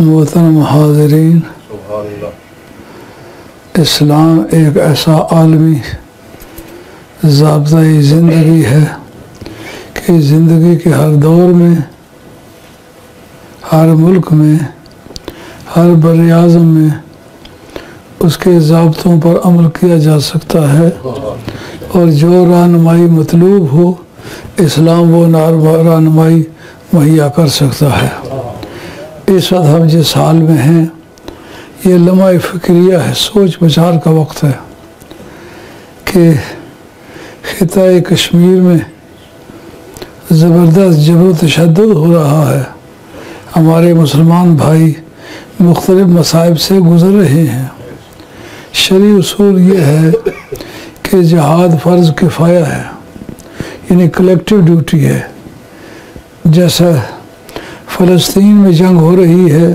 मोहतरम हाज़रीन, इस्लाम एक ऐसा आलमी ज़ाब्ता-ए ज़िंदगी है कि ज़िंदगी के हर दौर में, हर मुल्क में, हर बर-ए-आज़म में उसके ज़ाब्तों पर अमल किया जा सकता है और जो रहनुमाई मतलूब हो इस्लाम वो रहनुमाई मुहैया कर सकता है। इस वक्त हम जिस हाल में हैं ये लम्हा फ़िक्रिया है, सोच विचार का वक्त है कि खिता-ए कश्मीर में ज़बरदस्त जबर तशद्दुद हो रहा है। हमारे मुसलमान भाई मुख्तलिफ़ मसाइब से गुज़र रहे हैं। शरई उसूल ये है कि जिहाद फ़र्ज़ किफ़ाया है, यानी कलेक्टिव ड्यूटी है। जैसा फ़लस्तीन में जंग हो रही है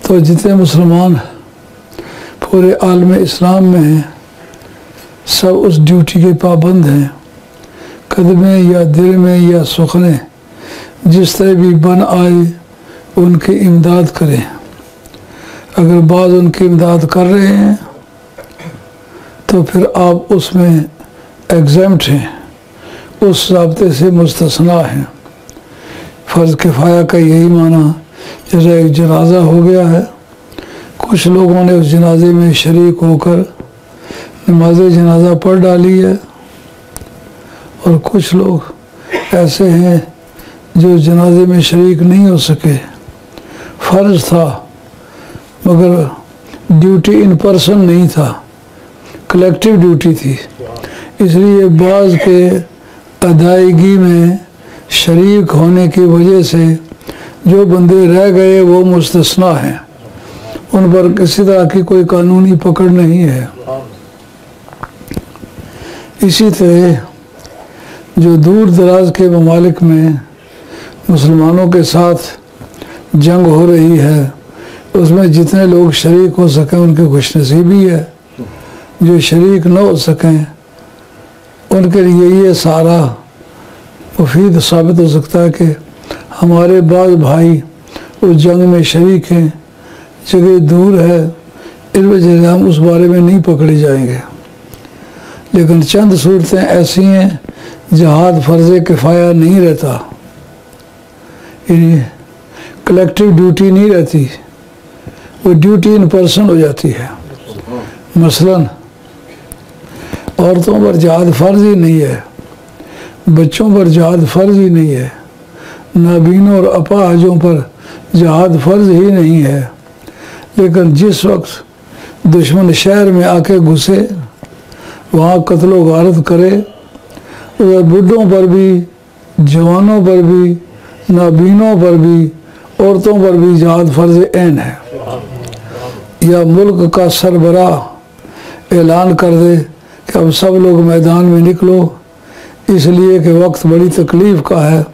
तो जितने मुसलमान पूरे आलम इस्लाम में हैं सब उस ड्यूटी के पाबंद हैं। कदमे या दिल में या सुखने जिस तरह भी बन आए उनकी इमदाद करें। अगर बाद उनकी इमदाद कर रहे हैं तो फिर आप उसमें एग्ज़म्प्ट हैं, उस ज़ाब्ते से मुस्तस्ना हैं। फ़र्ज़ किफ़ाया का यही माना, जैसे एक जनाजा हो गया है, कुछ लोगों ने उस जनाजे में शरीक होकर नमाज जनाजा पढ़ डाली है और कुछ लोग ऐसे हैं जो जनाजे में शरीक नहीं हो सके। फ़र्ज़ था मगर ड्यूटी इन पर्सन नहीं था, कलेक्टिव ड्यूटी थी, इसलिए बाज़ के अदायगी में शरीक होने की वजह से जो बंदे रह गए वो मुस्तस्ना हैं, उन पर किसी तरह की कोई कानूनी पकड़ नहीं है। इसी तरह जो दूर दराज के ममालिक में मुसलमानों के साथ जंग हो रही है उसमें जितने लोग शरीक हो सकें उनकी खुशनसीबी है। जो शरीक न हो सकें उनके लिए ये सारा मुफीद साबित हो सकता है कि हमारे बाज़ भाई उस जंग में शरीक हैं, जगह दूर है, इस वजह से हम उस बारे में नहीं पकड़े जाएंगे। लेकिन चंद सूरतें ऐसी हैं जिहाद फ़र्ज़ किफ़ाया नहीं रहता, यानी कलेक्टिव ड्यूटी नहीं रहती, वो ड्यूटी इन पर्सन हो जाती है। मसलन औरतों पर जिहाद फ़र्ज़ ही नहीं है, बच्चों पर जिहाद फ़र्ज़ ही नहीं है, नाबीनों और अपाहजों पर जिहाद फ़र्ज़ ही नहीं है। लेकिन जिस वक्त दुश्मन शहर में आके घुसे वहाँ कत्ल व गारत करे, उधर बुढ़ों पर भी, जवानों पर भी, नाबीनों पर भी, औरतों पर भी जिहाद फ़र्ज़ ऐन है। या मुल्क का सरबराह ऐलान कर दे कि अब सब लोग मैदान में निकलो, इसलिए कि वक्त बड़ी तकलीफ़ का है,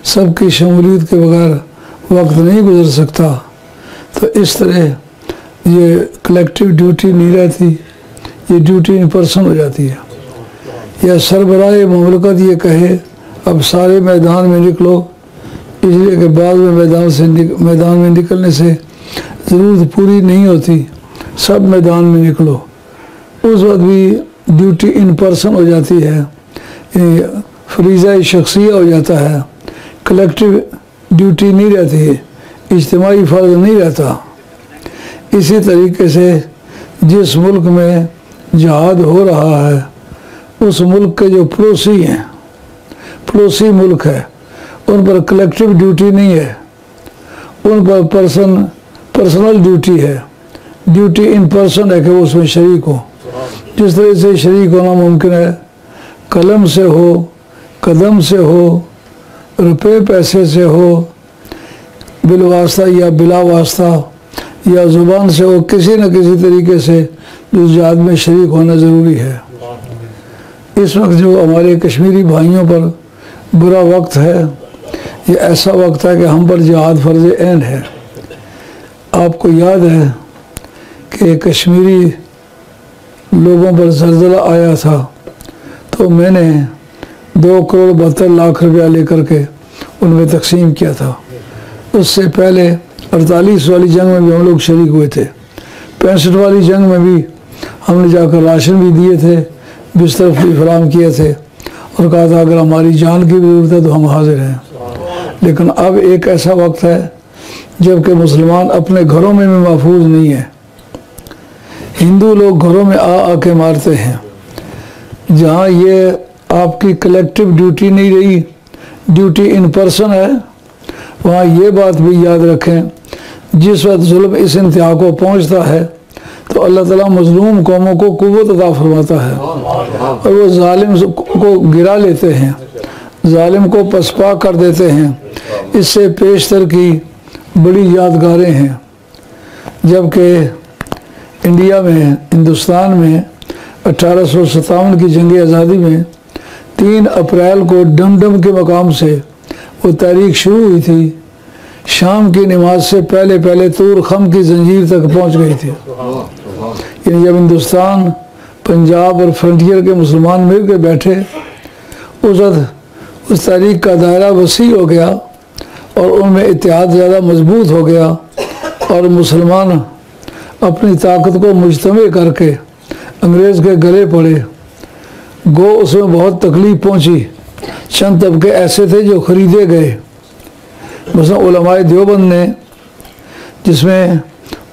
सबकी शमूलियत के बगैर वक्त नहीं गुजर सकता, तो इस तरह ये कलेक्टिव ड्यूटी नहीं रहती, ये ड्यूटी इन पर्सन हो जाती है। या सरबराह मुमलकत ये कहे अब सारे मैदान में निकलो, इसलिए कि बाद में मैदान में निकलने से ज़रूरत पूरी नहीं होती, सब मैदान में निकलो, उस वक्त भी ड्यूटी इन पर्सन हो जाती है, फरीज़ा शख्सिया हो जाता है, कलेक्टिव ड्यूटी नहीं रहती है, इज्तिमाई फ़र्ज़ नहीं रहता। इसी तरीके से जिस मुल्क में जिहाद हो रहा है उस मुल्क के जो पड़ोसी हैं, पड़ोसी मुल्क है, उन पर कलेक्टिव ड्यूटी नहीं है, उन पर पर्सनल ड्यूटी है। ड्यूटी इन पर्सन है कि वो उसमें शरीक हो। जिस तरह से शरीक होना मुमकिन है, कलम से हो, कदम से हो, रुपए पैसे से हो, बिलवास्ता या बिला वास्ता, या ज़ुबान से हो, किसी न किसी तरीके से उस जिहाद में शरीक होना ज़रूरी है। इस वक्त जो हमारे कश्मीरी भाइयों पर बुरा वक्त है, ये ऐसा वक्त है कि हम पर जिहाद फ़र्ज़ ऐन है। आपको याद है कि कश्मीरी लोगों पर ज़लज़ला आया था तो मैंने 2,72,00,000 रुपया लेकर के उनमें तकसीम किया था। उससे पहले 48 वाली जंग में भी हम लोग शरीक हुए थे। 65 वाली जंग में भी हमने जाकर राशन भी दिए थे, बिस्तर भी फराहम किए थे और कहा था अगर हमारी जान की ज़रूरत है तो हम हाजिर हैं। लेकिन अब एक ऐसा वक्त है जबकि मुसलमान अपने घरों में भी महफूज नहीं है। हिंदू लोग घरों में आके मारते हैं। जहाँ ये आपकी कलेक्टिव ड्यूटी नहीं रही, ड्यूटी इन पर्सन है, वहाँ ये बात भी याद रखें, जिस वक्त जुल्म इस इंतहा को पहुँचता है तो अल्लाह ताला मज़लूम कौमों को कुव्वत अता फरमाता है और वो जालिम को गिरा लेते हैं, जालिम को पसपा कर देते हैं। इससे पेशतर की बड़ी यादगारें हैं। जबकि इंडिया में, हिंदुस्तान में 1857 की जंग आज़ादी में 3 अप्रैल को डमडम के मकाम से वो तारीख शुरू हुई थी। शाम की नमाज से पहले पहले तूर खम की जंजीर तक पहुंच गई थी। यानी जब हिंदुस्तान, पंजाब और फ्रंटियर के मुसलमान मिल के बैठे, उस तारीख का दायरा वसी हो गया और उनमें इत्तेहाद ज़्यादा मजबूत हो गया और मुसलमान अपनी ताकत को मुजतमे करके अंग्रेज़ के गले पड़े। गो उसमें बहुत तकलीफ़ पहुंची। चंद तबके ऐसे थे जो ख़रीदे गए। मसलन उलमाए देवबंद ने, जिसमें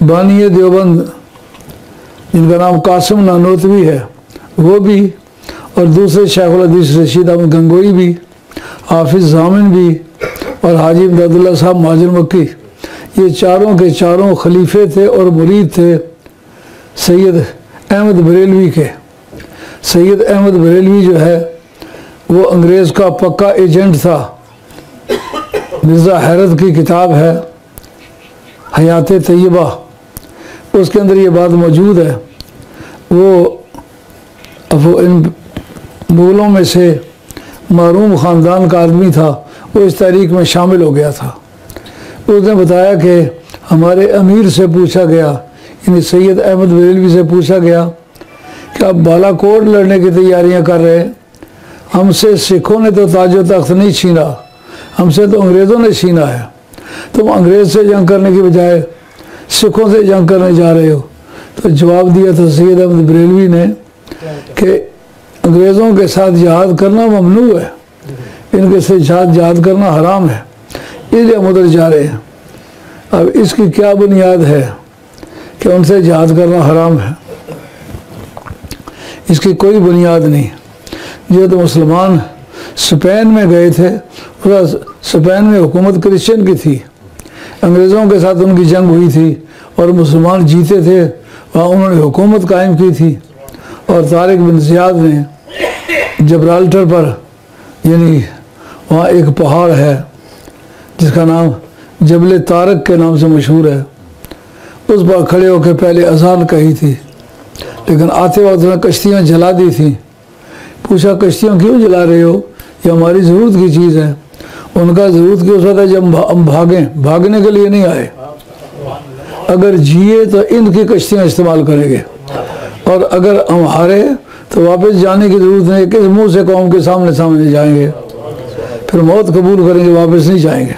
बानी देवबंद जिनका नाम कासिम नानोतवी है वो भी, और दूसरे शेखुल हदीस रशीद अहमद गंगोई भी, हाफिज़ जामिन भी और हाजी इमदादुल्लाह साहब महाजर मक्की, ये चारों के चारों खलीफे थे और मुरीद थे सैयद अहमद बरेलवी के। सैयद अहमद बरेलवी जो है वो अंग्रेज़ का पक्का एजेंट था। मिर्ज़ा हैरत की किताब है हयात तय्यबा, उसके अंदर ये बात मौजूद है। वो इन मुगलों में से महरूम ख़ानदान का आदमी था, वो इस तारीख में शामिल हो गया था। उसने बताया कि हमारे अमीर से पूछा गया, यानी सैयद अहमद बरेलवी से पूछा गया कि आप बालाकोट लड़ने की तैयारियां कर रहे हैं, हमसे सिखों ने तो ताजो तख्त नहीं छीना, हमसे तो अंग्रेज़ों ने छीना है, तुम अंग्रेज़ से जंग करने की बजाय सिखों से जंग करने जा रहे हो। तो जवाब दिया था सैयद अहमद बरेलवी ने कि अंग्रेज़ों के साथ जिहाद करना ममनू है, इनके साथ जिहाद करना हराम है, इसलिए हम उधर जा रहे हैं। अब इसकी क्या बुनियाद है कि उनसे जिहाद करना हराम है? इसकी कोई बुनियाद नहीं। जो तो मुसलमान स्पेन में गए थे, स्पेन में हुकूमत क्रिश्चियन की थी, अंग्रेज़ों के साथ उनकी जंग हुई थी और मुसलमान जीते थे, वहाँ उन्होंने हुकूमत कायम की थी। और तारिक बिन ज़ियाद ने जबराल्टर पर, यानी वहाँ एक पहाड़ है जिसका नाम जबल तारक के नाम से मशहूर है, उस पर खड़े होकर पहले अजान कही थी, लेकिन आते वक्त उन्होंने कश्तियाँ जला दी थी। पूछा कश्तियाँ क्यों जला रहे हो, ये हमारी ज़रूरत की चीज़ है। उनका ज़रूरत की उस वक्त है जब हम भागने के लिए नहीं आए, अगर जिए तो इनकी कश्तियाँ इस्तेमाल करेंगे और अगर हम हारे तो वापस जाने की ज़रूरत नहीं, किस मुँह से कौम के सामने जाएंगे, फिर मौत कबूल करेंगे, वापस नहीं जाएंगे।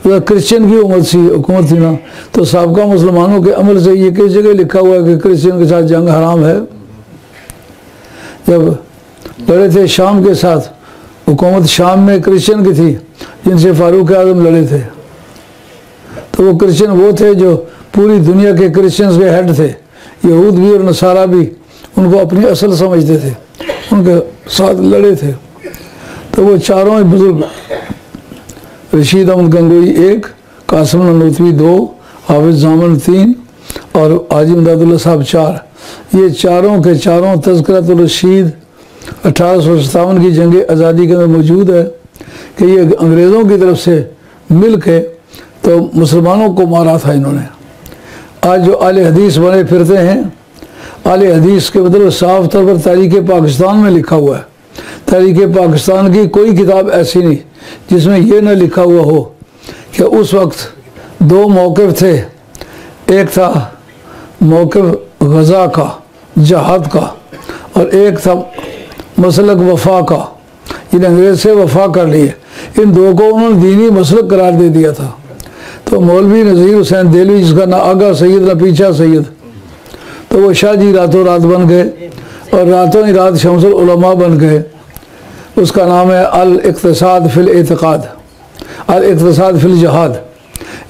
तो क्रिश्चियन की हुकूमत थी ना, तो साबका मुसलमानों के अमल से ये किस जगह लिखा हुआ है कि क्रिश्चियन के साथ जंग हराम है? जब लड़े थे शाम के साथ, हुकूमत शाम में क्रिश्चियन की थी जिनसे फारूक आज़म लड़े थे, तो वो क्रिश्चियन वो थे जो पूरी दुनिया के क्रिश्चियंस के हेड थे। यहूद भी और नसारा भी उनको अपनी असल समझते थे, उनके साथ लड़े थे। तो वो चारों बुजुर्ग रशीद अहमद गंगोई 1, कासिम ननूतवी 2, हाफिज जामन 3 और हाजी इमदादुल्लाह साहब 4। ये चारों के चारों तज़किरतुर रशीद 1857 की जंग आज़ादी के अंदर मौजूद है कि ये अंग्रेज़ों की तरफ से मिल के तो मुसलमानों को मारा था इन्होंने। आज जो आले हदीस बने फिरते हैं, आले हदीस के मतलब साफ तौर पर तारीख़ पाकिस्तान में लिखा हुआ है। तारीख़ पाकिस्तान की कोई किताब ऐसी नहीं जिसमें यह ना लिखा हुआ हो कि उस वक्त 2 मौक़िफ़ थे। एक था मौक़िफ़ गज़ा का, जहाद का, और एक था मसलक वफ़ा का। इन अंग्रेज़ से वफ़ा कर लिए, इन दो को उन्होंने दीनी मसलक करार दे दिया था। तो मौलवी नज़ीर हुसैन देलवी, जिसका ना आगा सैयद ना पीछा सैयद, तो वो शाह जी रातों रात बन गए और रातों ही रात शमसुल उलमा बन गए। उसका नाम है अल इक़्तिसाद फिल एतिक़ाद, अल इक़्तिसाद फिल जहाद।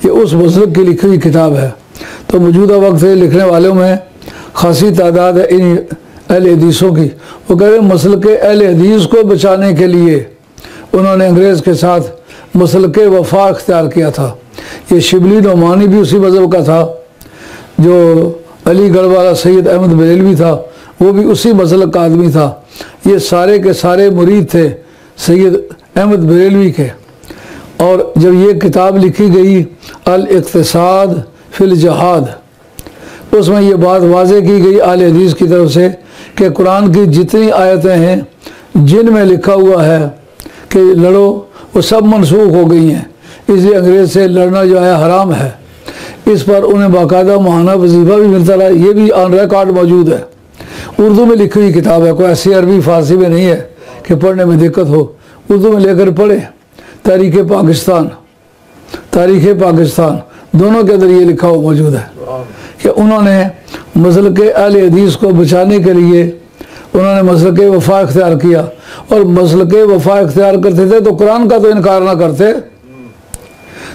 ये उस मसलक की लिखी हुई किताब है। तो मौजूदा वक्त से लिखने वालों में खासी तादाद है इन अहले हदीसों की। वो कह रहे मसलक अहले हदीस को बचाने के लिए उन्होंने अंग्रेज़ के साथ मसलक वफ़ा अख्तियार किया था। ये शिबली नोमानी भी उसी मज़हब का था, जो अलीगढ़ वाला सैयद अहमद बरेलवी था वो भी उसी मसलक का आदमी था। ये सारे के सारे मुरीद थे सैयद अहमद बरेलवी के। और जब ये किताब लिखी गई अल इक़्तिसाद फिल जहाद, उसमें ये बात वाज़े की गई आले हदीस की तरफ से कि कुरान की जितनी आयतें हैं जिनमें लिखा हुआ है कि लड़ो, वो सब मनसूख हो गई हैं। इसलिए अंग्रेज़ से लड़ना जो है हराम है। इस पर उन्हें बाकायदा माहाना वजीफ़ा भी मिलता रहा। ये भी ऑन रिकॉर्ड मौजूद है। उर्दू में लिखी हुई किताब है, कोई ऐसी अरबी फ़ारसी में नहीं है कि पढ़ने में दिक्कत हो। उर्दू में लेकर पढ़े। तारीख़ पाकिस्तान, तारीख़ पाकिस्तान दोनों के अंदर ये लिखा हुआ मौजूद है कि उन्होंने मसलक अहले हदीस को बचाने के लिए उन्होंने मसलक वफ़ा इख्तियार किया। और मसलक वफ़ा इख्तियार करते थे तो कुरान का तो इनकार ना करते।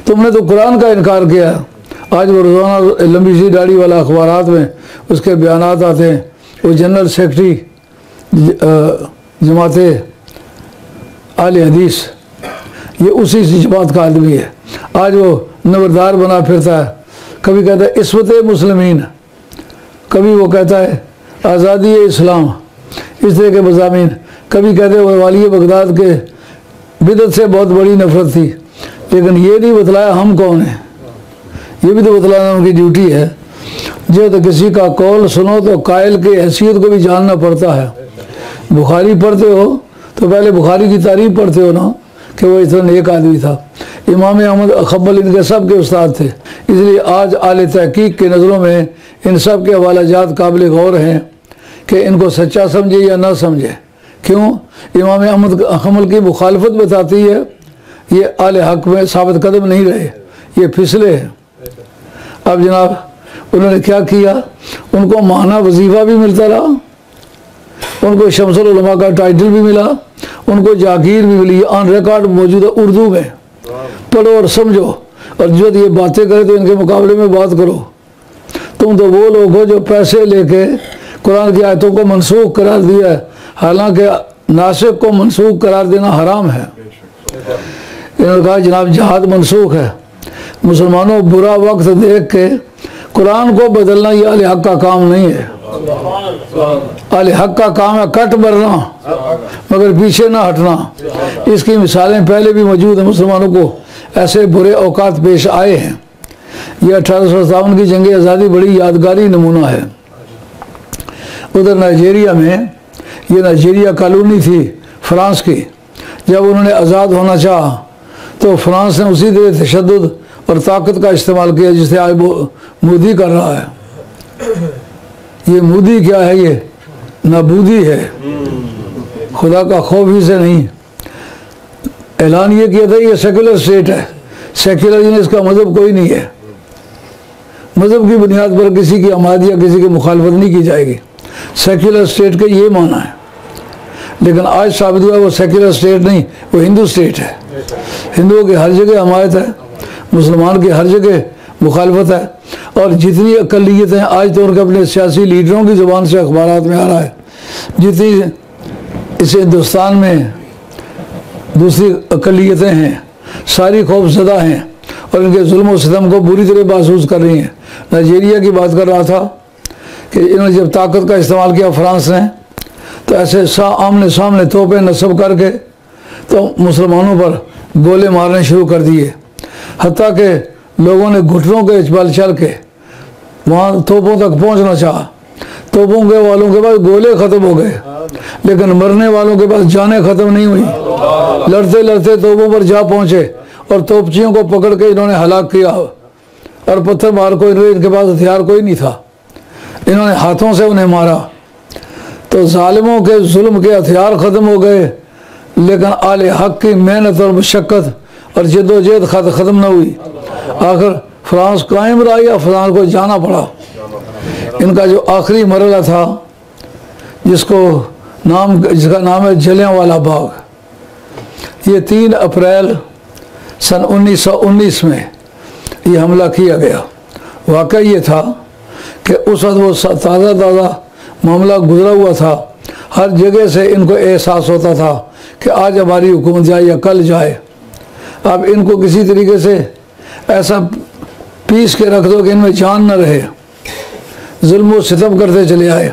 तुमने तो कुरान का इनकार किया। आज वो रोज़ाना लंबी सी दाढ़ी वाला अखबारात में उसके बयानात आते हैं। वो जनरल सेक्रेटरी जमात आले हदीस, ये उसी जमात का आदमी है। आज वो नंबरदार बना फिरता है। कभी कहता है इस्वत मुस्लिमीन, कभी वो कहता है आज़ादी इस्लाम, इस तरह के मज़ामीन। कभी कहते हैं वाली बगदाद के बिदत से बहुत बड़ी नफरत थी, लेकिन ये नहीं बतलाया हम कौन हैं। ये भी तो बतलाना उनकी ड्यूटी है। जो तो किसी का कौल सुनो तो कायल की हैसियत को भी जानना पड़ता है। बुखारी पढ़ते हो तो पहले बुखारी की तारीफ पढ़ते हो ना कि वो इतना नेक आदमी था। इमाम अहमद खब्बल इनके सब के उस्ताद थे। इसलिए आज आले तहकीक की नज़रों में इन सब के हवालाजात काबिल गौर हैं कि इनको सच्चा समझे या ना समझे। क्यों? इमाम अहमद खम्बल की मुखालफत बताती है ये आले हक में साबित कदम नहीं रहे, ये फिसले हैं। अब जनाब उन्होंने क्या किया, उनको माना वजीफ़ा भी मिलता रहा, उनको शमसुल उलमा का टाइटल भी मिला, उनको जागीर भी मिली। ऑन रिकॉर्ड मौजूद है उर्दू में। पढ़ो और समझो, और जो ये बातें करे तो इनके मुकाबले में बात करो। तुम तो वो लोग हो जो पैसे लेके कुरान की आयतों को मनसूख करार दिया है, हालांकि नासिक को मनसूख करार देना हराम है। इन्होंने कहा जनाब जहाद मनसूख है। मुसलमानों, बुरा वक्त देख के कुरान को बदलना ये आले हक का काम नहीं है। आले हक का काम है कट मरना मगर पीछे ना हटना। इसकी मिसालें पहले भी मौजूद हैं। मुसलमानों को ऐसे बुरे औकात पेश आए हैं। यह 1857 की जंग आज़ादी बड़ी यादगारी नमूना है। उधर नाइजीरिया में, ये नाइजीरिया कॉलोनी थी फ्रांस की, जब उन्होंने आज़ाद होना चाहा तो फ्रांस ने उसी तरह तशद्दुद और ताकत का इस्तेमाल किया जिसे आज मोदी कर रहा है। ये मोदी क्या है, ये नाबूदी है, खुदा का खौफ ही से नहीं। ऐलान ये किया था ये सेकुलर स्टेट है। सेकुलर यानी इसका मज़हब कोई नहीं है। मज़हब की बुनियाद पर किसी की हमायत या किसी की मुखालफत नहीं की जाएगी। सेकुलर स्टेट का ये माना है, लेकिन आज साबित हुआ वो सेकुलर स्टेट नहीं, वो हिंदू स्टेट है। हिंदुओं की हर जगह हमायत है, मुसलमान की हर जगह मुखालफत है। और जितनी अक़लियतें आज तो उनके अपने सियासी लीडरों की ज़ुबान से अखबारात में आ रहा है, जितनी इस हिंदुस्तान में दूसरी अक़लियतें हैं सारी खौफजदा हैं और इनके जुल्म और सितम को बुरी तरह महसूस कर रही हैं। नाइजीरिया की बात कर रहा था कि इन्होंने जब ताकत का इस्तेमाल किया फ्रांस ने, तो ऐसे आमने सामने तोपें नस्ब करके तो मुसलमानों पर गोले मारने शुरू कर दिए, हत्ता कि लोगों ने घुटनों के बल चल के वहाँ तोपों तक पहुँचना चाहा। तोपों के वालों के पास गोले ख़त्म हो गए, लेकिन मरने वालों के पास जानें ख़त्म नहीं हुई। लड़ते लड़ते तोपों पर जा पहुँचे और तोपचियों को पकड़ के इन्होंने हलाक किया और पत्थर मार को इनके पास हथियार कोई नहीं था, इन्होंने हाथों से उन्हें मारा। तो जालिमों के जुल्म के हथियार ख़त्म हो गए, लेकिन आले हक की मेहनत और मशक्क़त और जद्दोजहद ख़त्म न हुई। आखिर फ्रांस कायम रहा या फ्रांस को जाना पड़ा। इनका जो आखिरी मरला था जिसका नाम है जलियांवाला बाग, ये 3 अप्रैल सन 1919 में ये हमला किया गया। वाक़या ये था कि उस वक्त वो ताज़ा मामला गुजरा हुआ था। हर जगह से इनको एहसास होता था कि आज हमारी हुकूमत जाए या कल जाए। अब इनको किसी तरीके से ऐसा पीस के रख दो कि इनमें जान न रहे। जुल्म व सितम करते चले आए।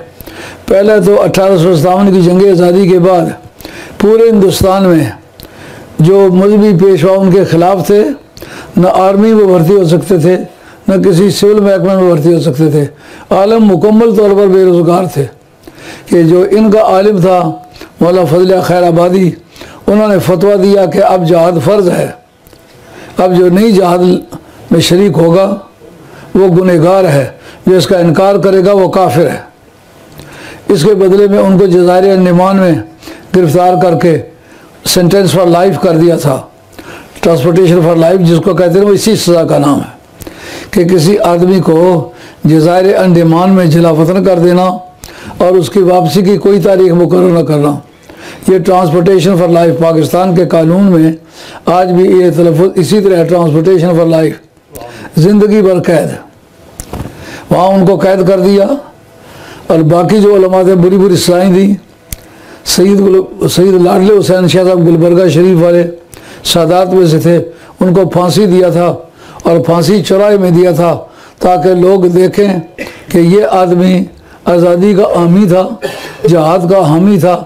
पहले तो 1857 की जंग आज़ादी के बाद पूरे हिंदुस्तान में जो मजहबी पेशवा उनके ख़िलाफ़ थे, न आर्मी में भर्ती हो सकते थे, न किसी सिविल महकमे में भर्ती हो सकते थे। आलम मुकम्मल तौर पर बेरोज़गार थे कि जो इनका आलिम था मौला फजल खैराबादी, उन्होंने फतवा दिया कि अब जहाद फ़र्ज़ है, अब जो नहीं जहाद में शरीक होगा वो गुनहगार है, जो इसका इनकार करेगा वो काफिर है। इसके बदले में उनको जज़ाइर अंडमान में गिरफ़्तार करके सेंटेंस फॉर लाइफ कर दिया था, ट्रांसपोर्टेशन फॉर लाइफ जिसको कहते हैं, वो इसी सज़ा का नाम है कि किसी आदमी को जज़ाइर अंडमान में जलावतन कर देना और उसकी वापसी की कोई तारीख मुकर्रर न करना। ये ट्रांसपोर्टेशन फॉर लाइफ पाकिस्तान के कानून में आज भी ये तलफ़्फ़ुज़ इसी तरह है, ट्रांसपोर्टेशन फॉर लाइफ, ज़िंदगी भर कैद। वहाँ उनको कैद कर दिया और बाकी जो उलमा थे बुरी बुरी सज़ाएँ दी। सईद लाडले हुसैन शाह साहब गुलबर्गा शरीफ वाले सादात में से थे, उनको फांसी दिया था और फांसी चौराहे में दिया था ताकि लोग देखें कि ये आदमी आज़ादी का हामी था, जहाद का हामी था,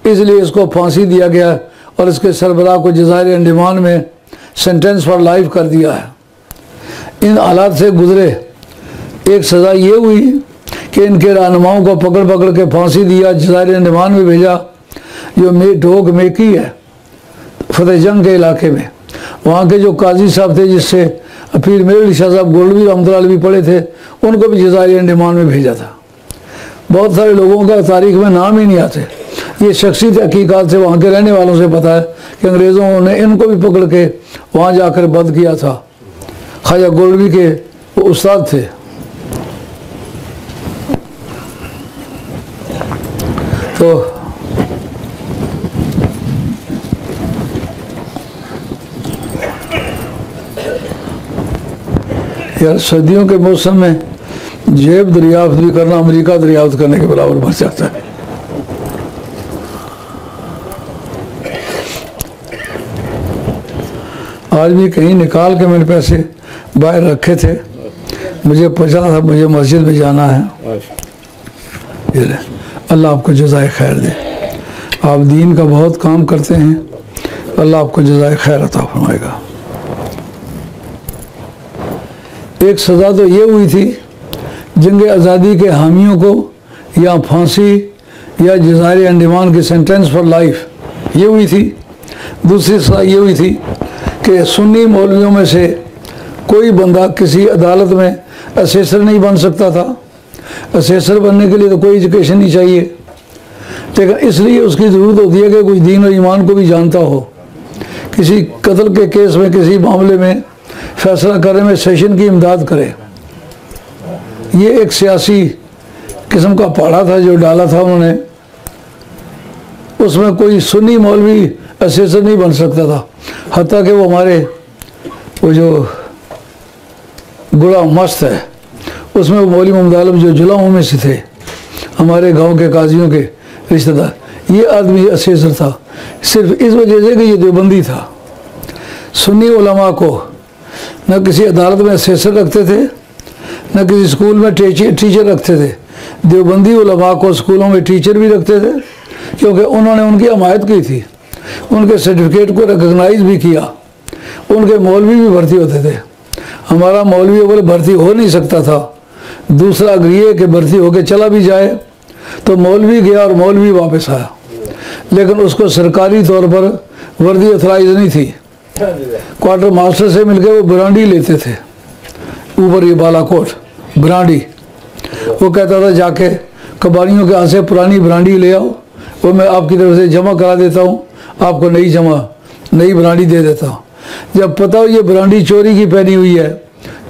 इसलिए इसको फांसी दिया गया और इसके सरबराह को जज़ाइर अंडमान में सेंटेंस फॉर लाइफ कर दिया है। इन हालात से गुजरे। एक सज़ा ये हुई कि इनके रहनुमाओं को पकड़ पकड़ के फांसी दिया, जज़ाइर अंडमान में भेजा। जो ढोक मेकी है फतेह जंग के इलाके में, वहाँ के जो काजी साहब थे जिससे पीर मेर शाह साहब गोल्डवी रहमतुल्लाह भी पढ़े थे, उनको भी जज़ाइर अंडमान में भेजा था। बहुत सारे लोगों का तारीख में नाम ही नहीं आते। ये शख्सी तहकीकात से वहाँ के रहने वालों से पता है कि अंग्रेज़ों ने इनको भी पकड़ के वहाँ जाकर बंद किया था। ख्वाजा गोल्डवी के वो उस्ताद थे। तो यार सर्दियों के मौसम में जेब दरियाफ्त भी करना अमेरिका दरियाफ्त करने के बराबर बढ़ जाता है। आज भी कहीं निकाल के मैंने पैसे बाहर रखे थे, मुझे पता था मुझे मस्जिद में जाना है। ये अल्लाह आपको जज़ाए खैर दे। आप दीन का बहुत काम करते हैं, अल्लाह आपको जज़ाए खैर अता फरमाएगा। एक सज़ा तो ये हुई थी जंग आज़ादी के हामियों को या फांसी या जज़ाइर अंडमान की सेंटेंस फॉर लाइफ ये हुई थी। दूसरी सज़ा ये हुई थी कि सुन्नी मौलवियों में से कोई बंदा किसी अदालत में असेसर नहीं बन सकता था। असेसर बनने के लिए तो कोई एजुकेशन नहीं चाहिए, लेकिन इसलिए उसकी ज़रूरत होती है कि कुछ दीन और ईमान को भी जानता हो। किसी कत्ल के केस में, किसी मामले में फैसला करने में सेशन की इमदाद करे। ये एक सियासी किस्म का पाड़ा था जो डाला था उन्होंने। उसमें कोई सुन्नी मौलवी असेसर नहीं बन सकता था, हत्ता कि वो हमारे वो जो गुलाम मस्त है उसमें वो मौलवी मोहम्मद आलम जो जुलाओं में से थे, हमारे गांव के काजियों के रिश्तेदार, ये आदमी असेसर था सिर्फ इस वजह से कि ये देवबंदी था। सुन्नी उलमा को न किसी अदालत में असेसर रखते थे, न किसी स्कूल में टीचर रखते थे। देवबंदी उलमा को स्कूलों में टीचर भी रखते थे, क्योंकि उन्होंने उनकी हमायत की थी, उनके सर्टिफिकेट को रिकग्नाइज भी किया। उनके मौलवी भी भर्ती होते थे। हमारा मौलवी अव्वल भर्ती हो नहीं सकता था, दूसरा अग्रिय के भर्ती होकर चला भी जाए तो मौलवी गया और मौलवी वापस आया, लेकिन उसको सरकारी तौर पर वर्दी अथराइज नहीं थी। क्वार्टर मास्टर से मिलकर वो ब्रांडी लेते थे, ऊपर ये बालाकोट ब्रांडी। वो कहता था जाके कबाड़ियों के हाथ से पुरानी ब्रांडी ले आओ, वो मैं आपकी तरफ से जमा करा देता हूँ, आपको नई ब्रांडी दे देता हूँ। जब पता हो ये ब्रांडी चोरी की पहनी हुई है,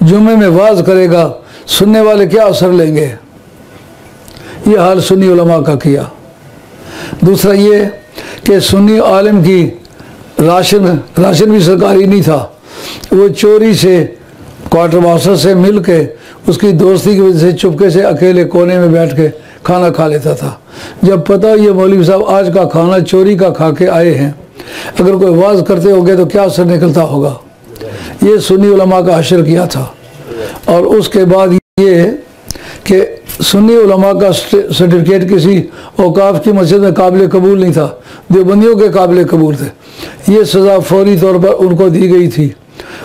जुम्मे में वाज करेगा, सुनने वाले क्या असर लेंगे। ये हाल सुन्नी उलमा का किया। दूसरा ये कि सुन्नी आलिम की राशन भी सरकारी नहीं था, वो चोरी से क्वार्टर मास्टर से मिल के उसकी दोस्ती की वजह से चुपके से अकेले कोने में बैठ के खाना खा लेता था। जब पता ये मौलवी साहब आज का खाना चोरी का खा के आए हैं, अगर कोई वाज करते होंगे तो क्या असर निकलता होगा। ये सुन्नी उलमा का हशर किया था। और उसके बाद ये कि सुन्नी उलमा का सर्टिफिकेट किसी औकाफ की मस्जिद में काबिल कबूल नहीं था, देवबंदियों के काबिल कबूल थे। ये सज़ा फौरी तौर पर उनको दी गई थी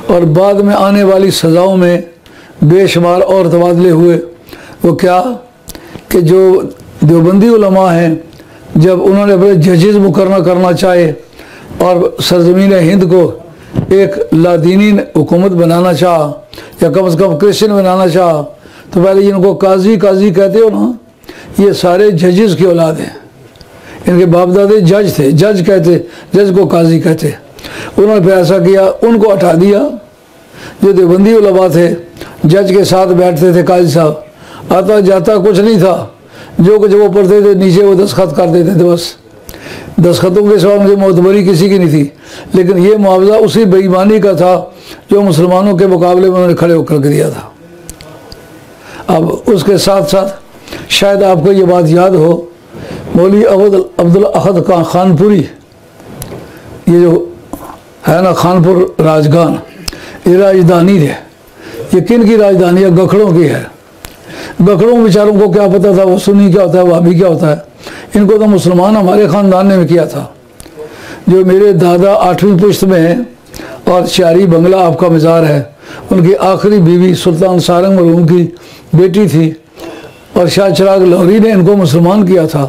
और बाद में आने वाली सज़ाओं में बेशुमार और तबादले हुए। वो क्या कि जो देवबंदी उलमा हैं, जब उन्होंने अपने जजेस मुकर्रर करना चाहे और सरजमीन हिंद को एक लादीनी हुकूमत बनाना चाहा या कम से कम क्रिश्चियन बनाना चाहा, तो पहले इनको काजी कहते हो ना, ये सारे जजेस की औलाद हैं। इनके बाप दादे जज थे, जज को काजी कहते। उन्होंने फिर ऐसा किया, उनको हटा दिया। जो देवबंदी उलमा थे जज के साथ बैठते थे, काजी साहब आता जाता कुछ नहीं था, जो कुछ वो पढ़ते थे नीचे वो दस्तखत कर देते थे, बस दस्तखतों के सिवा उनकी मोतबरी किसी की नहीं थी। लेकिन ये मुआवजा उसी बेईमानी का था जो मुसलमानों के मुकाबले में उन्होंने खड़े होकर दिया था। अब उसके साथ साथ शायद आपको ये बात याद हो, मौलवी अब्दुल अहद का खानपुरी, ये जो है ना खानपुर राजगान, ये राजधानी है। ये किन की राजधानी है? गखड़ों की है। गखड़ों बेचारों को क्या पता था वो सुन्नी क्या होता है, वहाबी क्या होता है। इनको तो मुसलमान हमारे ख़ानदान ने किया था। जो मेरे दादा 8वीं पुश्त में हैं और शारी बंगला आपका मज़ार है, उनकी आखिरी बीवी सुल्तान सारंग मरहूम की बेटी थी और शाह चिराग लाहौरी ने इनको मुसलमान किया था।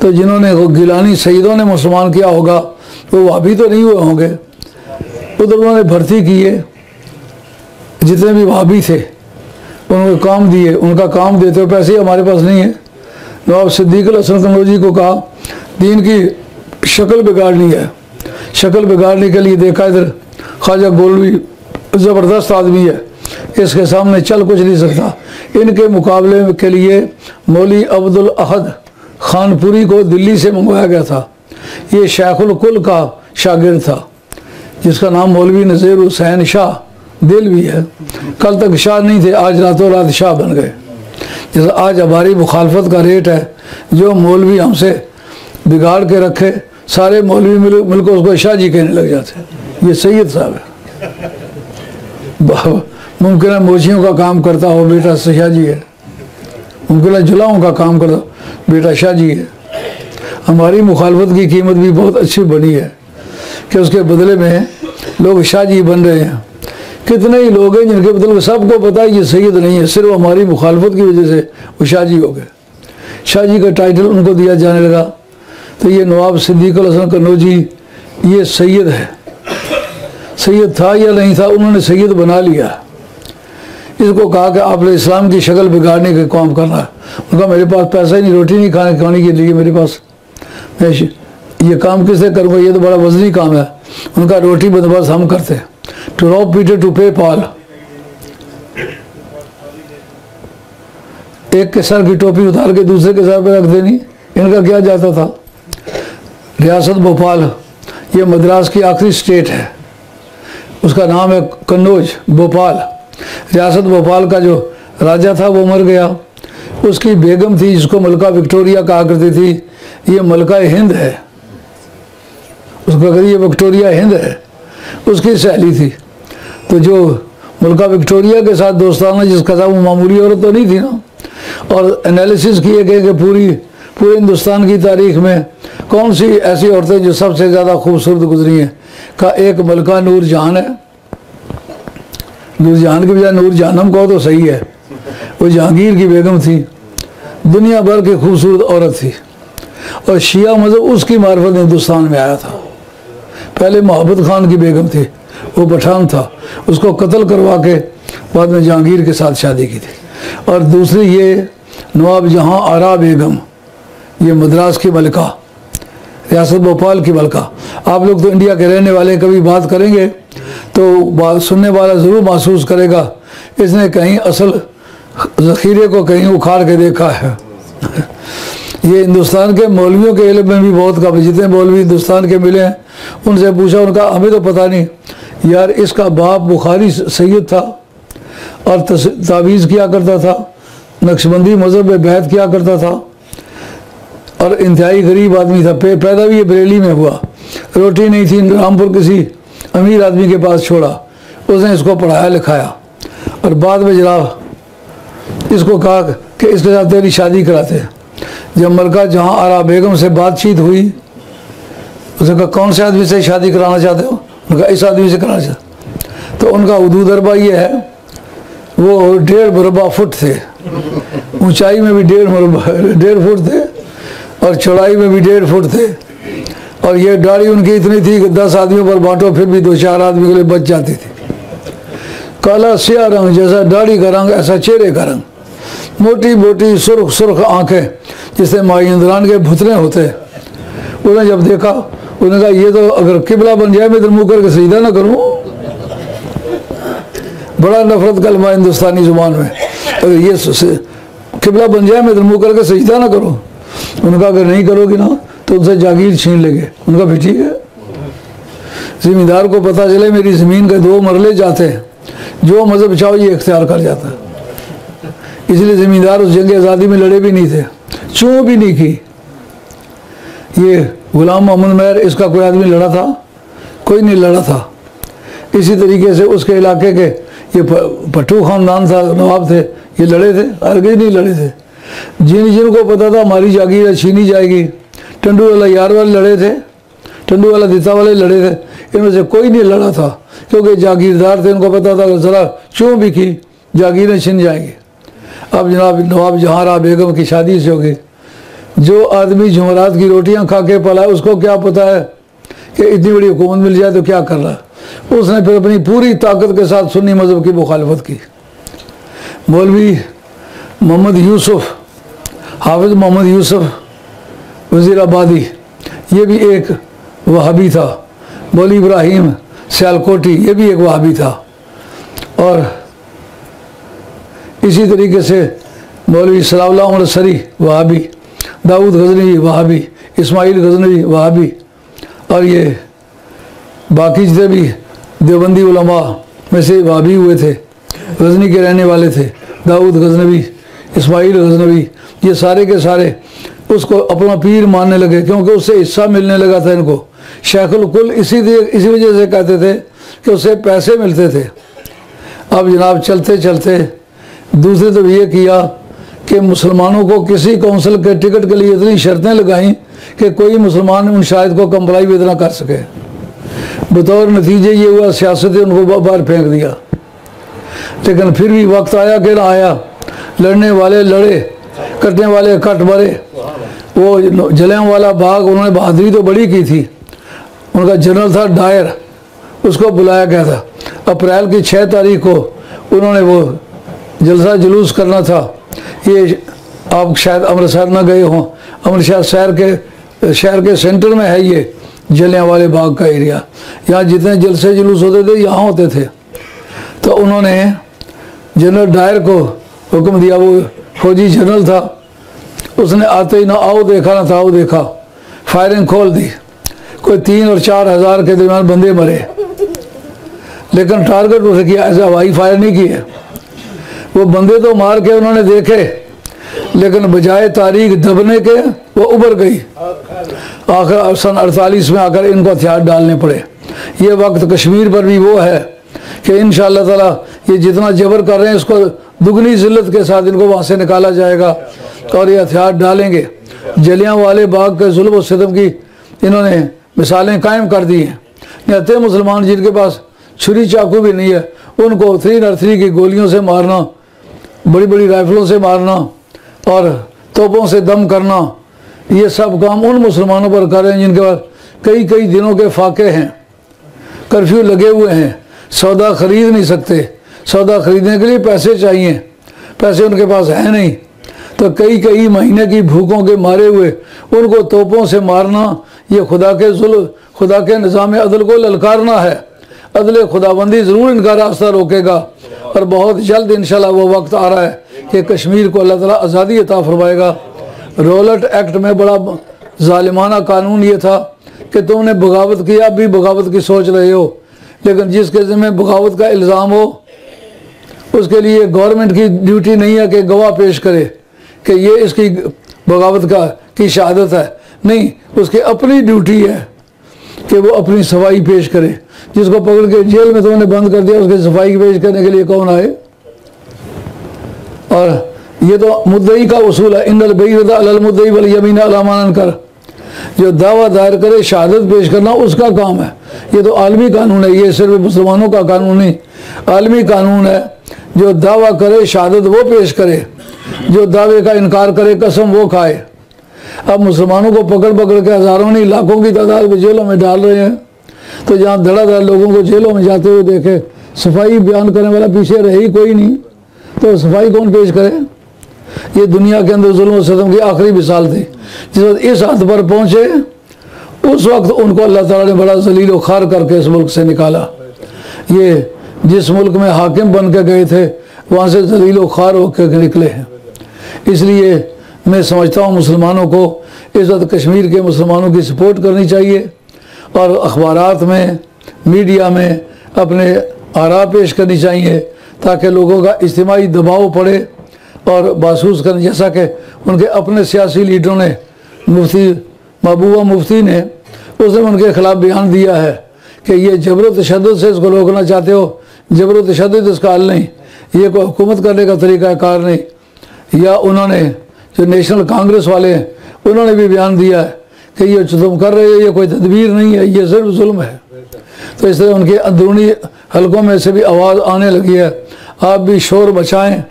तो जिन्होंने वो गिलानी सईदों ने मुसलमान किया होगा वो वहाबी तो नहीं हुए होंगे। उधर उन्होंने भर्ती किए, जितने भी वहाबी थे उनको काम दिए, उनका काम देते हुए पैसे हमारे पास नहीं है। नवाब सिद्दीक हसन कन्नौजी को कहा दीन की शक्ल बिगाड़नी है, शक्ल बिगाड़ने के लिए देखा इधर ख्वाजा गोलवी ज़बरदस्त आदमी है, इसके सामने चल कुछ नहीं सकता। इनके मुकाबले के लिए मौलवी अब्दुल अहद खानपुरी को दिल्ली से मंगवाया गया था। ये शेखुल कुल का शागिर्द था, जिसका नाम मौलवी नज़ीर हुसैन शाह दिलवी है। कल तक शाह नहीं थे, आज रातों रात शाह बन गए। जैसे आज हमारी मुखालफत का रेट है, जो मौलवी हमसे बिगाड़ के रखे सारे मौलवी मिलकर उसको शाह जी कहने लग जाते हैं। ये सैयद साहब है, मुमकिन है मोचियों का काम करता हो बेटा शाह जी है, मुमकिन है जुलाओं का काम करता बेटा शाह जी है। हमारी मुखालफत की कीमत भी बहुत अच्छी बनी है कि उसके बदले में लोग शाह जी बन रहे हैं। कितने ही लोग हैं जिनके बदले सबको पता है ये सैयद नहीं है, सिर्फ हमारी मुखालफत की वजह से वो शाह जी हो गए। शाह जी का टाइटल उनको दिया जाने लगा। तो ये नवाब सिद्दीक हसन कन्नौजी ये सैयद है। सैयद था या नहीं था, उन्होंने सैयद बना लिया। इसको कहा कि आपने इस्लाम की शक्ल बिगाड़ने का काम करना है। उनका मेरे पास पैसा ही नहीं, रोटी नहीं खाने के लिए मेरे पास, मैं ये काम किससे करूँगा, ये तो बड़ा वजनी काम है। उनका रोटी बंदोबस्त हम करते हैं। टू रॉब पीटर टू पे पॉल, एक के सर की टोपी उतार के दूसरे के सर पर रख देनी, इनका क्या जाता था। रियासत भोपाल ये मद्रास की आखिरी स्टेट है, उसका नाम है कन्नौज भोपाल। रियासत भोपाल का जो राजा था वो मर गया, उसकी बेगम थी जिसको मलका विक्टोरिया कहा करती थी, ये मलका हिंद है। उसको अगर ये विक्टोरिया हिंद है, उसकी सहेली थी। तो जो मलका विक्टोरिया के साथ दोस्ताना जिसका था वो मामूली औरत तो नहीं थी ना। और एनालिसिस किए गए कि पूरे हिंदुस्तान की तारीख में कौन सी ऐसी औरतें जो सबसे ज़्यादा खूबसूरत गुजरी हैं, का एक मलका नूरजहान है। नूरजहान की बजाय नूरजहानम कहो तो सही है। वो जहांगीर की बेगम थी, दुनिया भर की खूबसूरत औरत थी। और शिया मज़हब उसकी मार्फत हिंदुस्तान में आया था। पहले मोहब्बत खान की बेगम थी, वो पठान था, उसको कत्ल करवा के बाद में जहांगीर के साथ शादी की थी। और दूसरी ये नवाब जहां आरा बेगम, ये मद्रास की मलिका, रियासत भोपाल की मलिका। आप लोग तो इंडिया के रहने वाले कभी बात करेंगे तो बात सुनने वाला ज़रूर महसूस करेगा इसने कहीं असल ज़ख़ीरे को कहीं उखाड़ के देखा है। ये हिंदुस्तान के मौलवियों के इल्म में भी बहुत कम, जितने मौलवी हिंदुस्तान के मिले हैं उनसे पूछा, उनका हमें तो पता नहीं यार। इसका बाप बुखारी सैयद था और तावीज़ किया करता था, नक्शबंदी मज़हब में बैत किया करता था और इंतहाई गरीब आदमी था। पैदा भी ये बरेली में हुआ, रोटी नहीं थी, रामपुर किसी अमीर आदमी के पास छोड़ा, उसने इसको पढ़ाया लिखाया और बाद में जनाब इसको कहा कि इसके साथ तेरी शादी कराते। जब मलका जहां आरा बेगम से बातचीत हुई, उसने कहा कौन से आदमी से शादी कराना चाहते हो? उनका इस आदमी से कराना चाहते। तो उनका उदू दरबा ये है, वो 1.5 मुरबा फुट थे, ऊंचाई में भी 1.5 फुट थे और चौड़ाई में भी 1.5 फुट थे। और ये दाढ़ी उनकी इतनी थी कि 10 आदमियों पर बांटो फिर भी 2-4 आदमी के लिए बच जाती थी। काला स्याह रंग, जैसा दाढ़ी का रंग ऐसा चेहरे का रंग, मोटी मोटी सुर्ख सुर्ख आंखें जिससे माहिंद्रान के भुतने होते। उन्हें जब देखा उन्होंने कहा ये तो अगर किबला बन जाए मैं इधर मुँह करके सजदा ना करूँ। बड़ा नफरत कलमा हिंदुस्तानी जुबान में, अगर ये किबला बन जाए मैं इधर मुँह करके सजदा ना करूँ। उनका अगर नहीं करोगी ना तो उनसे जागीर छीन लेंगे। उनका भी ठीक है। जिम्मेदार को पता चले मेरी ज़मीन के 2 मरले जाते हैं, जो मज़हब चाहो ये इख्तियार कर जाता है। इसलिए ज़मींदार उस जंग आज़ादी में लड़े भी नहीं थे, चूँ भी नहीं की। ये गुलाम मोहम्मद मेहर, इसका कोई आदमी लड़ा था? कोई नहीं लड़ा था। इसी तरीके से उसके इलाके के ये पट्टू ख़ानदान था, नवाब थे, ये लड़े थे? हरगिज़ नहीं लड़े थे। जिनको पता था हमारी जागीर छीनी जाएगी, टंडू वाला यार वाले लड़े थे, टंडू वाला दिता वाले लड़े थे, इनमें से कोई नहीं लड़ा था क्योंकि जागीरदार थे। उनको पता था कि ज़रा चूँ भी की जागीरें छिन जाएंगी। अब जनाब नवाब जहांरा बेगम की शादी से होगी। जो आदमी जुमरात की रोटियां खा के पला है उसको क्या पता है कि इतनी बड़ी हुकूमत मिल जाए तो क्या कर रहा है। उसने फिर अपनी पूरी ताकत के साथ सुन्नी मज़हब की मुखालफत की। मौलवी मोहम्मद यूसुफ, हाफिज़ मोहम्मद यूसुफ वज़ीराबादी, ये भी एक वहाबी था। मौलवी इब्राहिम सियालकोटी, ये भी एक वहाबी था। और इसी तरीके से मौलवी सलाउल्लाह उमर सरी वहाबी, दाऊद गज़नवी वहाबी, इस्माइल गज़नवी वहाबी। और ये बाकी जितने भी देवबंदी उलमा में से वहाबी हुए थे, गज़नी के रहने वाले थे, दाऊद गज़नवी, इस्माइल गज़नवी, ये सारे के सारे उसको अपना पीर मानने लगे क्योंकि उससे हिस्सा मिलने लगा था इनको। शेखुल कुल इसी वजह से कहते थे कि उससे पैसे मिलते थे। अब जनाब चलते चलते दूसरे तो ये किया कि मुसलमानों को किसी कौंसिल के टिकट के लिए इतनी शर्तें लगाई कि कोई मुसलमान उन शायद को कंप्लाई भी इतना कर सके। बतौर नतीजे ये हुआ सियासत उनको बाहर फेंक दिया। लेकिन फिर भी वक्त आया कि ना आया, लड़ने वाले लड़े, कटने वाले कट मरे। वो जलियांवाला बाग उन्होंने बहादुरी तो बड़ी की थी। उनका जनरल था डायर, उसको बुलाया गया था। अप्रैल की 6 तारीख को उन्होंने वो जलसा जुलूस करना था। ये आप शायद अमृतसर ना गए हों, अमृतसर शहर के सेंटर में है ये जलियांवाले बाग का एरिया। यहाँ जितने जलसे जुलूस होते थे यहाँ होते थे। तो उन्होंने जनरल डायर को हुक्म दिया, वो फौजी जनरल था, उसने आते ही ना आओ देखा ना था आओ देखा, फायरिंग खोल दी। कोई 3 और 4 हज़ार के दरमियान बंदे मरे, लेकिन टारगेट उसे किया, ऐसा हवाई फायर नहीं किए। वो बंदे तो मार के उन्होंने देखे, लेकिन बजाय तारीख दबने के वो उभर गई। आखिर सन 48 में आकर इनको हथियार डालने पड़े। ये वक्त कश्मीर पर भी वो है कि इंशाअल्लाह ताला ये जितना जबर कर रहे हैं इसको दुगनी जिल्लत के साथ इनको वहाँ से निकाला जाएगा और ये हथियार डालेंगे। जलियांवाले बाग के जुल्म और सितम की इन्होंने मिसालें कायम कर दी हैं। निहत्ते मुसलमान जिनके पास छुरी चाकू भी नहीं है उनको 303 की गोलियों से मारना, बड़ी बड़ी राइफलों से मारना और तोपों से दम करना, ये सब काम उन मुसलमानों पर कर रहे हैं जिनके पास कई कई दिनों के फाके हैं, कर्फ्यू लगे हुए हैं, सौदा खरीद नहीं सकते, सौदा खरीदने के लिए पैसे चाहिए, पैसे उनके पास है नहीं, तो कई कई महीने की भूखों के मारे हुए उनको तोपों से मारना, ये खुदा के जुल्म, खुदा के निज़ाम अदल को ललकारना है। अदल खुदाबंदी ज़रूर इनका रास्ता रोकेगा और बहुत जल्द इंशाल्लाह वो वक्त आ रहा है कि कश्मीर को अल्लाह ताला आज़ादी अता फरमाएगा। रॉलेट एक्ट में बड़ा जालिमाना कानून ये था कि तुमने बगावत की, अब भी बगावत की सोच रहे हो, लेकिन जिसके ज़िम्मे बगावत का इल्ज़ाम हो उसके लिए गवर्नमेंट की ड्यूटी नहीं है कि गवाह पेश करे कि ये इसकी बगावत की शहादत है, नहीं, उसकी अपनी ड्यूटी है कि वो अपनी सफाई पेश करे। जिसको पकड़ के जेल में तुमने बंद कर दिया उसकी सफाई पेश करने के लिए कौन आए? और ये तो मुद्दई का उसूल है, इन्नल बैयिनता अलल मुद्दई वल यमीन अला मान अंकर, जो दावा दायर करे शहादत पेश करना उसका काम है। ये तो आलमी कानून है, ये सिर्फ मुसलमानों का कानून नहीं, आलमी कानून है। जो दावा करे शहादत वो पेश करे, जो दावे का इनकार करे कसम वो खाए। अब मुसलमानों को पकड़ पकड़ के हज़ारों नहीं लाखों की तादाद में जेलों में डाल रहे हैं, तो जहाँ धड़ाधड़ लोगों को जेलों में जाते हुए देखे, सफाई बयान करने वाला पीछे रहे ही कोई नहीं, तो सफाई कौन पेश करे? ये दुनिया के अंदर जुल्म और सितम की आखिरी मिसाल थी। जिस वक्त इस हद पर पहुँचे उस वक्त उनको अल्लाह ताला ने बड़ा जलील व खार करके इस मुल्क से निकाला। ये जिस मुल्क में हाकिम बन के गए थे वहाँ से जलील व खार होकर निकले हैं। इसलिए मैं समझता हूँ मुसलमानों को इस वक्त कश्मीर के मुसलमानों की सपोर्ट करनी चाहिए और अखबारात में, मीडिया में अपने आरा पेश करनी चाहिए ताकि लोगों का इज्तिमाई दबाव पड़े और महसूस करें। जैसा कि उनके अपने सियासी लीडरों ने, मुफ्ती महबूबा मुफ्ती ने, उसने उनके ख़िलाफ़ बयान दिया है कि ये जबर तशद्दुद से इसको रोकना चाहते हो, जबर तशद्दुद इसका हल नहीं, ये कोई हुकूमत करने का तरीका कार नहीं। या उन्होंने जो नेशनल कांग्रेस वाले हैं उन्होंने भी बयान दिया है कि ये जो तुम कर रहे हो ये कोई तदबीर नहीं है, ये सिर्फ जुल्म है। तो इस तरह उनके अंदरूनी हलकों में से भी आवाज़ आने लगी है। आप भी शोर मचाएं,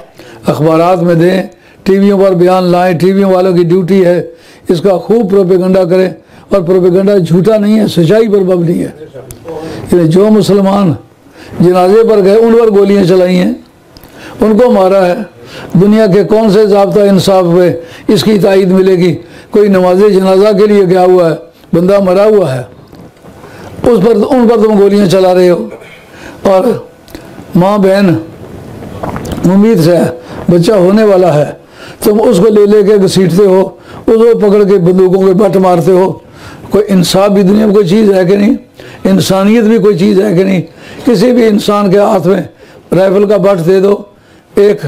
अखबारात में दें, टीवियों पर बयान लाएं, टीवियों वालों की ड्यूटी है इसका खूब प्रोपेगेंडा करें। और प्रोपेगेंडा झूठा नहीं है, सच्चाई पर मबनी है। जो मुसलमान जनाजे पर गए उन पर गोलियाँ चलाई हैं, उनको मारा है। दुनिया के कौन से ज़ाब्ता इंसाफ में इसकी तायद मिलेगी? कोई नमाज जनाजा के लिए गया हुआ है, बंदा मरा हुआ है, उन पर तुम गोलियां चला रहे हो। और माँ बहन उम्मीद से बच्चा होने वाला है, तुम उसको ले के घसीटते हो, उसको पकड़ के बंदूकों के बट मारते हो। कोई इंसाफ भी दुनिया में कोई चीज़ है कि नहीं? इंसानियत भी कोई चीज़ है कि नहीं? किसी भी इंसान के हाथ में राइफल का बट दे दो, एक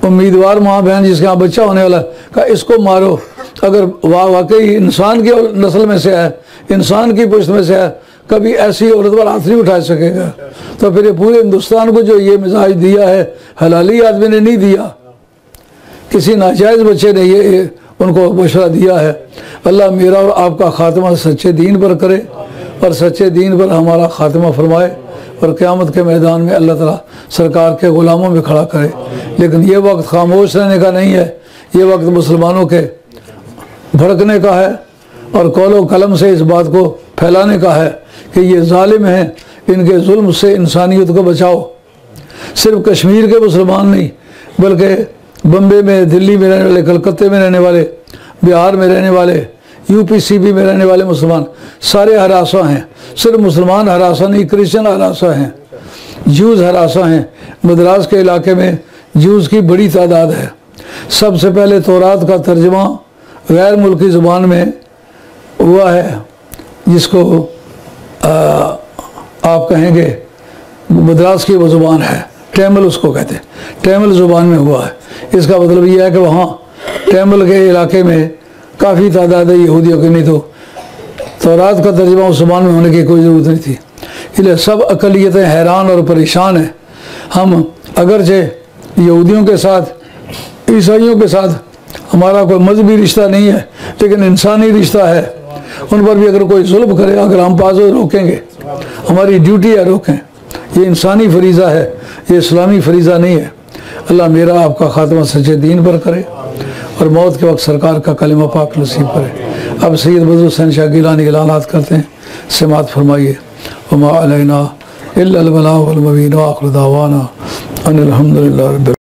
उम्मीदवार माँ बहन जिसके यहाँ बच्चा होने वाला का इसको मारो, अगर वाकई इंसान की नस्ल में से है, इंसान की पुश्त में से है, कभी ऐसी औरत पर हाथ नहीं उठा सकेगा। तो फिर ये पूरे हिंदुस्तान को जो ये मिजाज दिया है, हलाली आदमी ने नहीं दिया, किसी नाजायज़ बच्चे ने ये उनको मशवरा दिया है। अल्लाह मेरा और आपका ख़ात्मा सच्चे दीन पर करे और सच्चे दीन पर हमारा ख़ात्मा फरमाए और क़यामत के मैदान में अल्लाह ताला सरकार के ग़ुलामों में खड़ा करे। लेकिन ये वक्त खामोश रहने का नहीं है, ये वक्त मुसलमानों के भड़कने का है और कौलो कलम से इस बात को फैलाने का है कि ये जालिम हैं, इनके जुल्म से इंसानियत को बचाओ। सिर्फ कश्मीर के मुसलमान नहीं बल्कि बम्बे में, दिल्ली में रहने वाले, कलकत्ते में रहने वाले, बिहार में रहने वाले, यूपीसीबी में रहने वाले मुसलमान सारे हरासा हैं। सिर्फ मुसलमान हरासा नहीं, क्रिश्चियन हरासा हैं, जूस हरासा हैं। मद्रास के इलाके में जूस की बड़ी तादाद है। सबसे पहले तौरात का तर्जमा गैर मुल्की ज़ुबान में हुआ है, जिसको आप कहेंगे मद्रास की वो ज़ुबान है, टैमिल उसको कहते हैं, टैमिल ज़ुबान में हुआ है। इसका मतलब यह है कि वहाँ टैमिल के इलाके में काफ़ी तादाद है यहूदियों की, नहीं तो तौरात का तर्जुमा उस ज़ुबान में होने की कोई ज़रूरत नहीं थी। इसलिए सब अकलियतें हैरान और परेशान हैं। हम अगरचे यहूदियों के साथ, ईसाइयों के साथ हमारा कोई मजहबी रिश्ता नहीं है, लेकिन इंसानी रिश्ता है। उन पर भी अगर कोई जुल्म करे, अगर हम बाजू रोकेंगे, हमारी ड्यूटी है रोकें। ये इंसानी फरीज़ा है, ये इस्लामी फरीज़ा नहीं है। अल्लाह मेरा आपका खात्मा सच्चे दीन पर करे और मौत के वक्त सरकार का कलिमा पाक नसीब करे। अब सैयद बदरुल हुसैन शाह गिलानी ऐलानात करते हैं, समात फरमाइए। वमा अलैना इल्लल बलागुल मुबीन व आखिर दावाना अनिल हम्दुलिल्लाहि रब्बिल